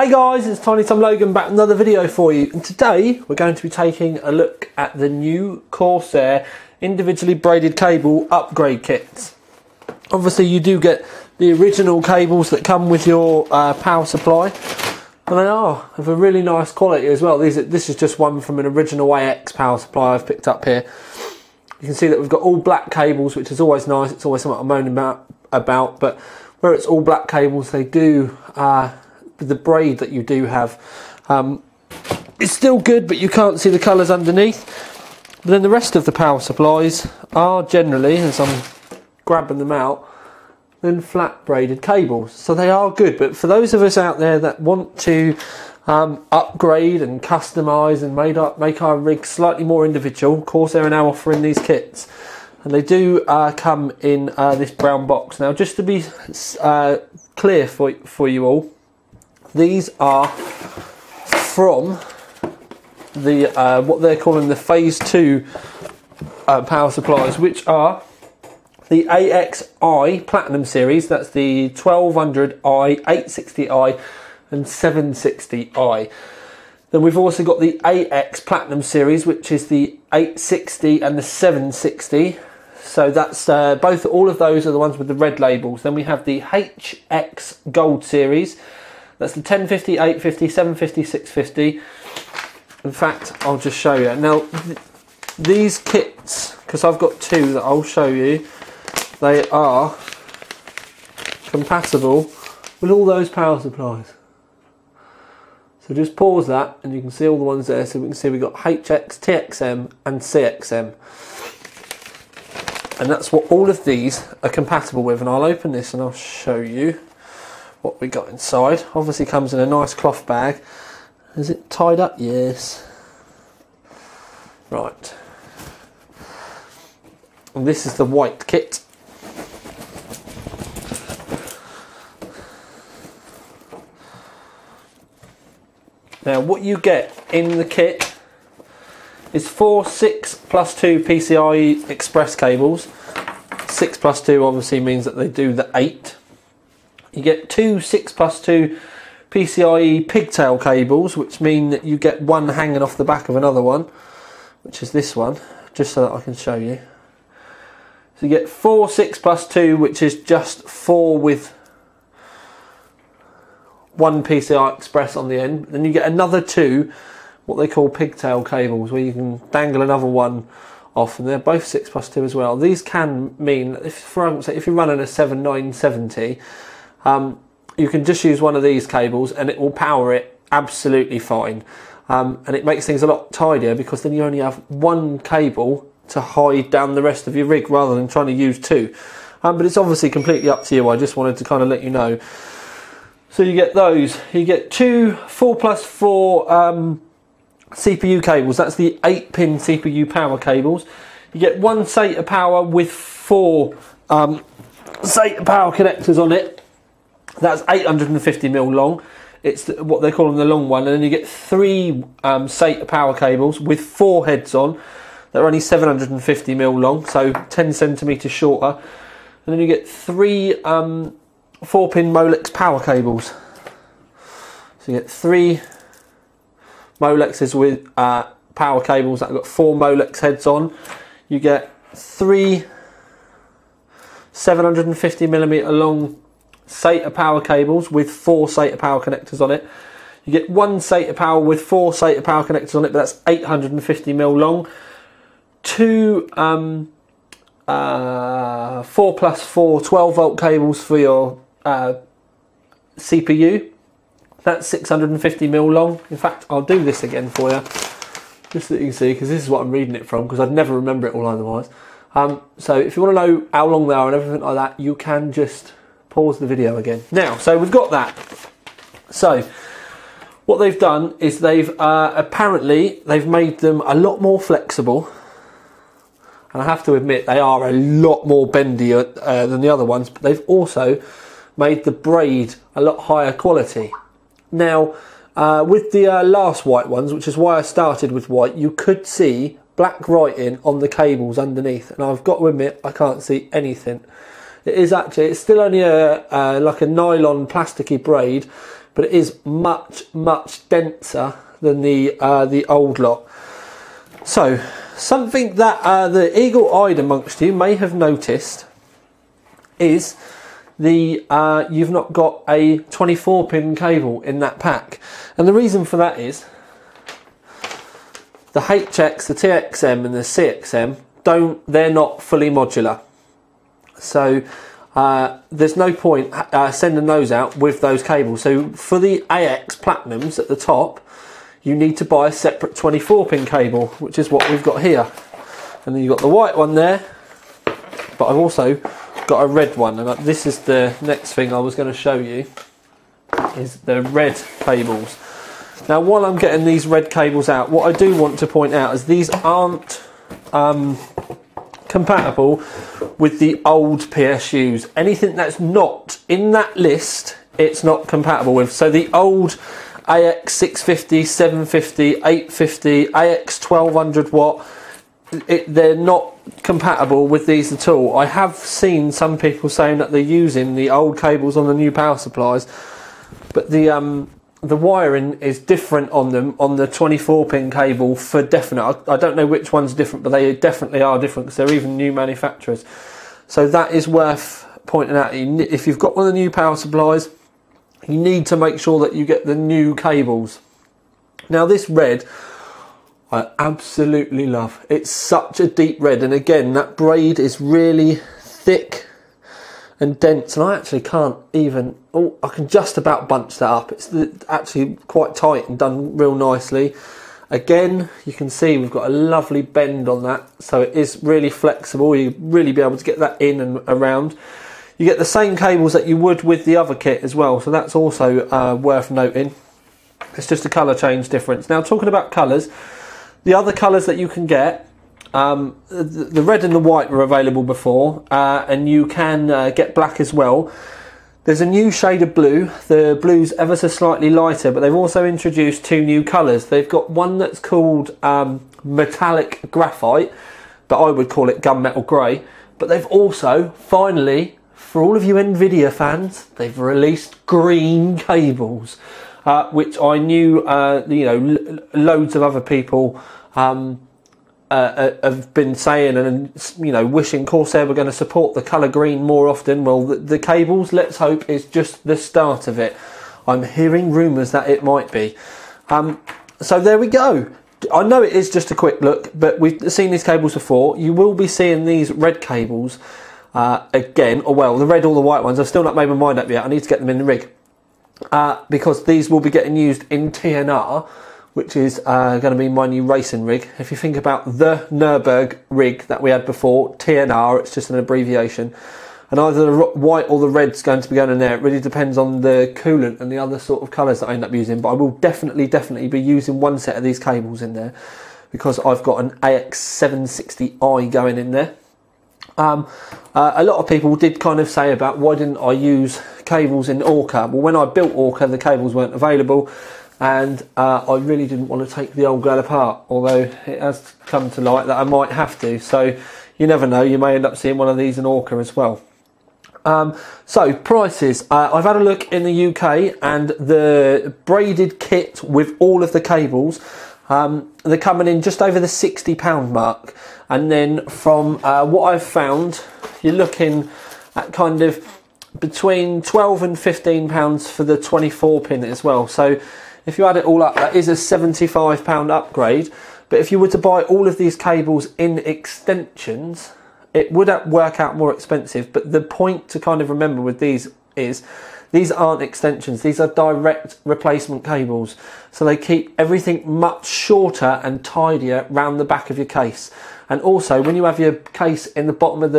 Hey guys, it's Tiny Tom Logan back with another video for you, and today we're going to be taking a look at the new Corsair individually braided cable upgrade kits. Obviously you do get the original cables that come with your power supply, and they are of a really nice quality as well. This is just one from an original AX power supply I've picked up here. You can see that we've got all black cables, which is always nice. It's always something I'm moaning about, but where it's all black cables, they do the braid that you do have is still good, but you can't see the colours underneath. But then the rest of the power supplies are generally, as I'm grabbing them out, then flat braided cables. So they are good, but for those of us out there that want to upgrade and customise and make our rig slightly more individual, Corsair are now offering these kits, and they do come in this brown box. Now, just to be clear for you all, these are from the what they're calling the Phase 2 power supplies, which are the AXI Platinum series. That's the 1200i, 860i and 760i. Then we've also got the AX Platinum series, which is the 860 and the 760. So that's all of those are the ones with the red labels. Then we have the HX Gold series. That's the 1050, 850, 750, 650. In fact, I'll just show you. Now, these kits, because I've got two that I'll show you, they are compatible with all those power supplies. So just pause that and you can see all the ones there. So we can see we've got HX, TXM and CXM. And that's what all of these are compatible with. And I'll open this and I'll show you what we got inside. Obviously comes in a nice cloth bag. Is it tied up? Yes. Right. And this is the white kit. Now what you get in the kit is 4 6+2 PCIe express cables. 6+2 obviously means that they do the 8. You get 2 6+2 PCIe pigtail cables, which mean that you get one hanging off the back of another one, which is this one, just so that I can show you. So you get 4 6+2, which is just 4 with one PCI Express on the end. Then you get another 2, what they call pigtail cables, where you can dangle another one off, and they're both 6+2 as well. These can mean, if you're running a 7970, you can just use one of these cables and it will power it absolutely fine. And it makes things a lot tidier, because then you only have one cable to hide down the rest of your rig rather than trying to use two. But it's obviously completely up to you. I just wanted to kind of let you know. So you get those. You get two 4+4 CPU cables. That's the 8-pin CPU power cables. You get one SATA power with 4 SATA power connectors on it. That's 850mm long. It's what they're calling the long one. And then you get 3 SATA power cables with 4 heads on. They're only 750mm long, so 10 centimeters shorter. And then you get 3 4-pin Molex power cables. So you get 3 Molexes with power cables that have got 4 Molex heads on. You get 3 750mm long SATA power cables with 4 SATA power connectors on it. You get 1 SATA power with 4 SATA power connectors on it, but that's 850mm long. 2 4+4 12-volt cables for your CPU. That's 650mm long. In fact, I'll do this again for you, just so that you can see, because this is what I'm reading it from, because I'd never remember it all otherwise. So if you want to know how long they are and everything like that, you can just pause the video again. Now, so we've got that. So what they've done is they've apparently made them a lot more flexible. And I have to admit, they are a lot more bendier than the other ones, but they've also made the braid a lot higher quality. Now, with the last white ones, which is why I started with white, you could see black writing on the cables underneath, and I've got to admit, I can't see anything. It is actually, it's still only like a nylon plasticky braid, but it is much denser than the old lot. So something that the eagle-eyed amongst you may have noticed is you've not got a 24-pin cable in that pack, and the reason for that is the HX, the TXM and the CXM they're not fully modular, so there's no point sending those out with those cables. So for the AX Platinums at the top, you need to buy a separate 24-pin cable, which is what we've got here. And then you've got the white one there, but I've also got a red one, and this is the next thing I was going to show you, is the red cables. Now while I'm getting these red cables out, what I do want to point out is these aren't compatible with the old PSUs. Anything that's not in that list, it's not compatible with. So the old AX 650, 750, 850, AX 1200 watt, they're not compatible with these at all. I have seen some people saying that they're using the old cables on the new power supplies, but the wiring is different on them, on the 24-pin cable for definite. I don't know which one's different, but they definitely are different because they're even new manufacturers. So that is worth pointing out. If you've got one of the new power supplies, you need to make sure that you get the new cables. Now this red, I absolutely love. It's such a deep red, and again, that braid is really thick and dense, and I actually can't even, I can just about bunch that up. It's actually quite tight and done real nicely. Again, you can see we've got a lovely bend on that, so it is really flexible. You really be able to get that in and around. You get the same cables that you would with the other kit as well, so that's also worth noting. It's just a colour change difference. Now talking about colours, the other colours that you can get, the red and the white were available before, and you can get black as well. There's a new shade of blue. The blue's ever so slightly lighter, but they've also introduced two new colours. They've got one that's called metallic graphite, but I would call it gunmetal grey. But they've also, finally, for all of you NVIDIA fans, they've released green cables, which I knew, loads of other people have been saying and wishing Corsair were going to support the colour green more often. Well, the cables, let's hope, is just the start of it. I'm hearing rumours that it might be. So there we go. I know it is just a quick look, but we've seen these cables before. You will be seeing these red cables again, or well, the red or the white ones. I've still not made my mind up yet. I need to get them in the rig because these will be getting used in TNR, which is going to be my new racing rig. If you think about the Nürburgring rig that we had before, TNR, it's just an abbreviation. And either the white or the red's going to be going in there. It really depends on the coolant and the other sort of colours that I end up using. But I will definitely be using one set of these cables in there because I've got an AX760i going in there. A lot of people did kind of say about why didn't I use cables in Orca. Well, when I built Orca, the cables weren't available. And I really didn't want to take the old girl apart, although it has come to light that I might have to. So you never know, you may end up seeing one of these in Orca as well. So prices, I've had a look in the UK, and the braided kit with all of the cables, they're coming in just over the £60 mark. And then from what I've found, you're looking at kind of between £12 and £15 for the 24-pin as well. So if you add it all up, that is a £75 upgrade. But if you were to buy all of these cables in extensions, it would work out more expensive. But the point to kind of remember with these is these aren't extensions. These are direct replacement cables. So they keep everything much shorter and tidier round the back of your case. And also, when you have your case in the bottom of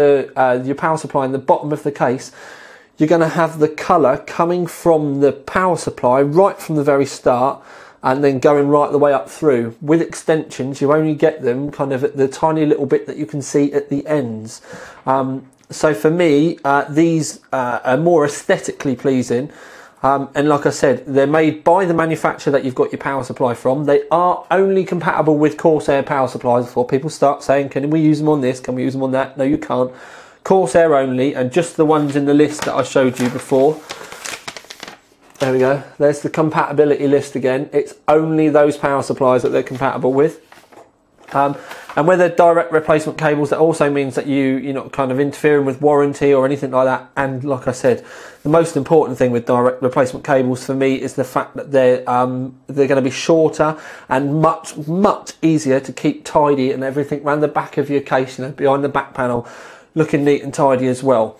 your power supply in the bottom of the case, you're going to have the colour coming from the power supply right from the very start and then going right the way up through. With extensions, you only get them kind of at the tiny little bit that you can see at the ends. So for me, these are more aesthetically pleasing. And like I said, they're made by the manufacturer that you've got your power supply from. They are only compatible with Corsair power supplies before people start saying, can we use them on this? Can we use them on that? No, you can't. Corsair only, and just the ones in the list that I showed you before. There we go. There's the compatibility list again. It's only those power supplies that they're compatible with. And where they're direct replacement cables, that also means that you're not kind of interfering with warranty or anything like that. And like I said, the most important thing with direct replacement cables for me is the fact that they're going to be shorter and much easier to keep tidy, and everything around the back of your case, behind the back panel, looking neat and tidy as well.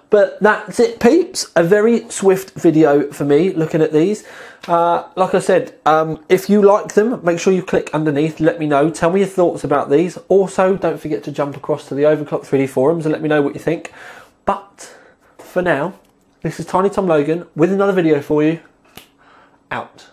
But that's it, peeps. A very swift video for me looking at these. Like I said, if you like them, make sure you click underneath, let me know, tell me your thoughts about these. Also, don't forget to jump across to the Overclock 3D forums and let me know what you think. But for now, this is Tiny Tom Logan with another video for you. Out.